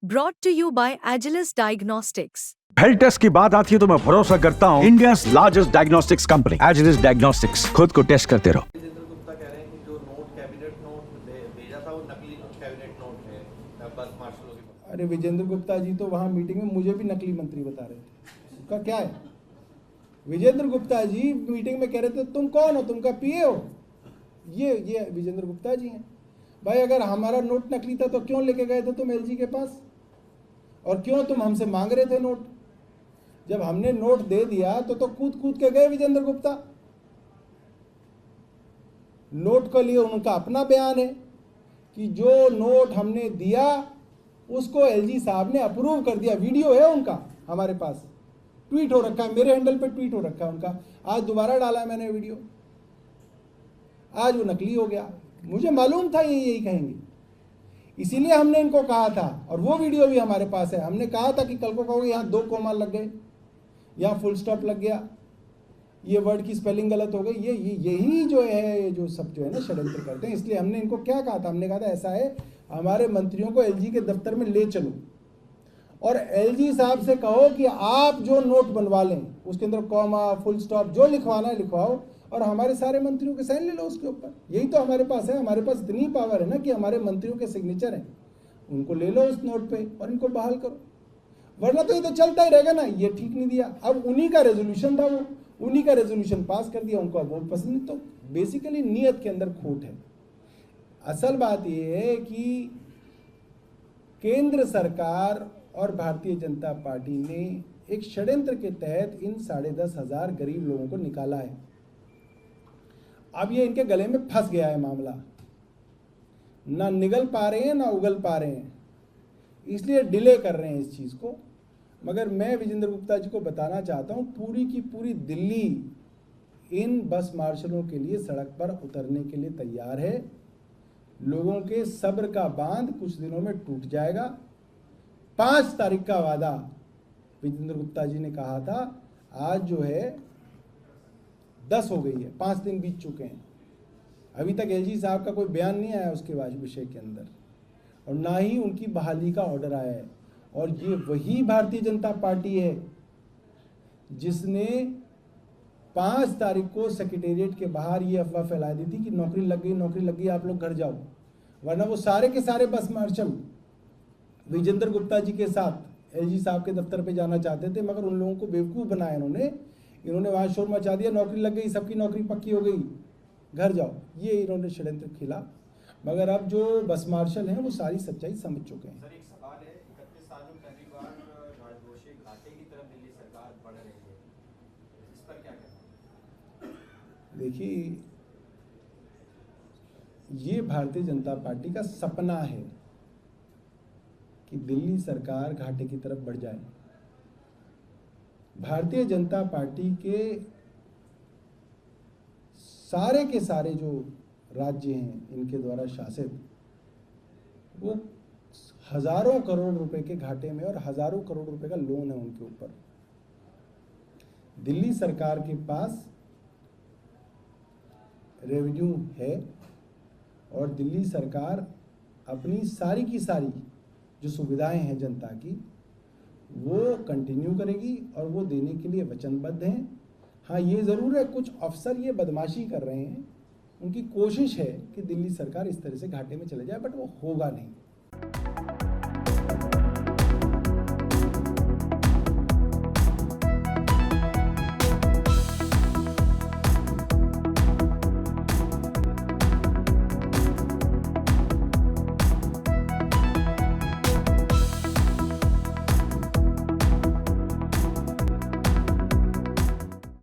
Brought to you by Agilus Diagnostics. Health test की बात आती है तो मैं भरोसा करता हूँ India's largest diagnostics company Agilus diagnostics. खुद को टेस्ट करते रहो। विजेंद्र गुप्ता कह रहे हैं कि जो नोट कैबिनेट नोट भेजा था वो नकली कैबिनेट नोट है बस मार्शलों के। अरे विजेंद्र गुप्ता जी तो वहाँ मीटिंग में मुझे भी नकली मंत्री बता रहे थे। उसका क्या है? विजेंद्र गुप्ता जी मीटिंग में कह रहे थे तुम कौन हो, तुमका पीए हो। ये विजेंद्र गुप्ता जी हैं। भाई अगर हमारा नोट नकली था तो क्यों लेके गए थे तुम एलजी के पास, और क्यों तुम हमसे मांग रहे थे नोट? जब हमने नोट दे दिया तो कूद के गए विजेंद्र गुप्ता। नोट के लिए उनका अपना बयान है कि जो नोट हमने दिया उसको एलजी साहब ने अप्रूव कर दिया। वीडियो है उनका हमारे पास, ट्वीट हो रखा है, मेरे हैंडल पे ट्वीट हो रखा है उनका। आज दोबारा डाला है मैंने वीडियो। आज वो नकली हो गया। मुझे मालूम था ये यही कहेंगे, इसीलिए हमने इनको कहा था, और वो वीडियो भी हमारे पास है। हमने कहा था कि कल को कहोगे यहाँ 2 कोमा लग गए, यहाँ फुल स्टॉप लग गया, ये वर्ड की स्पेलिंग गलत हो गई। यही जो है जो सब जो है ना षड्यंत्र करते हैं। इसलिए हमने इनको क्या कहा था, हमने कहा था ऐसा है हमारे मंत्रियों को एलजी के दफ्तर में ले चलो और एलजी साहब से कहो कि आप जो नोट बनवा लें उसके अंदर कॉमा फुल स्टॉप जो लिखवाना है लिखवाओ, और हमारे सारे मंत्रियों के साइन ले लो उसके ऊपर। यही तो हमारे पास है। हमारे पास इतनी पावर है ना कि हमारे मंत्रियों के सिग्नेचर हैं, उनको ले लो उस नोट पे और इनको बहाल करो, वरना तो ये तो चलता ही रहेगा ना। ये ठीक नहीं दिया, अब उन्हीं का रेजोल्यूशन था, वो उन्हीं का रेजोल्यूशन पास कर दिया, उनको वोट पसंद नहीं। तो बेसिकली नीयत के अंदर खोट है। असल बात ये है कि केंद्र सरकार और भारतीय जनता पार्टी ने एक षड्यंत्र के तहत इन 10,500 गरीब लोगों को निकाला है। अब ये इनके गले में फंस गया है मामला, ना निगल पा रहे हैं ना उगल पा रहे हैं, इसलिए डिले कर रहे हैं इस चीज़ को। मगर मैं विजेंद्र गुप्ता जी को बताना चाहता हूँ, पूरी की पूरी दिल्ली इन बस मार्शलों के लिए सड़क पर उतरने के लिए तैयार है। लोगों के सब्र का बांध कुछ दिनों में टूट जाएगा। 5 तारीख का वादा विजेंद्र गुप्ता जी ने कहा था, आज जो है 10 हो गई है, 5 दिन बीत चुके हैं। अभी तक एलजी साहब का कोई बयान नहीं आया उसके विषय के अंदर, और ना ही उनकी बहाली का ऑर्डर आया है। और ये वही भारतीय जनता पार्टी है जिसने 5 तारीख को सेक्रेटेरिएट के बाहर ये अफवाह फैला दी थी कि नौकरी लग गई, आप लोग घर जाओ। वरना वो सारे के सारे बस मार्शल विजेंद्र गुप्ता जी के साथ एलजी साहब के दफ्तर पे जाना चाहते थे, मगर उन लोगों को बेवकूफ़ बनाया इन्होंने वहाँ शोर मचा दिया, नौकरी लग गई, सबकी नौकरी पक्की हो गई, घर जाओ। ये इन्होंने षड्यंत्र खेला। मगर अब जो बस मार्शल हैं वो सारी सच्चाई समझ चुके हैं। सर एक सवाल है, 31 साल में पहली बार राजकोषीय घाटे की तरफ दिल्ली सरकार बढ़ रही है, इस पर क्या कहना है? देखिए, ये भारतीय जनता पार्टी का सपना है कि दिल्ली सरकार घाटे की तरफ बढ़ जाए। भारतीय जनता पार्टी के सारे जो राज्य हैं इनके द्वारा शासित, वो हजारों करोड़ रुपए के घाटे में और हजारों करोड़ रुपए का लोन है उनके ऊपर। दिल्ली सरकार के पास रेवेन्यू है और दिल्ली सरकार अपनी सारी की सारी जो सुविधाएं हैं जनता की वो कंटिन्यू करेगी और वो देने के लिए वचनबद्ध हैं। हाँ, ये ज़रूर है कुछ अफसर ये बदमाशी कर रहे हैं, उनकी कोशिश है कि दिल्ली सरकार इस तरह से घाटे में चले जाए, बट वो होगा नहीं।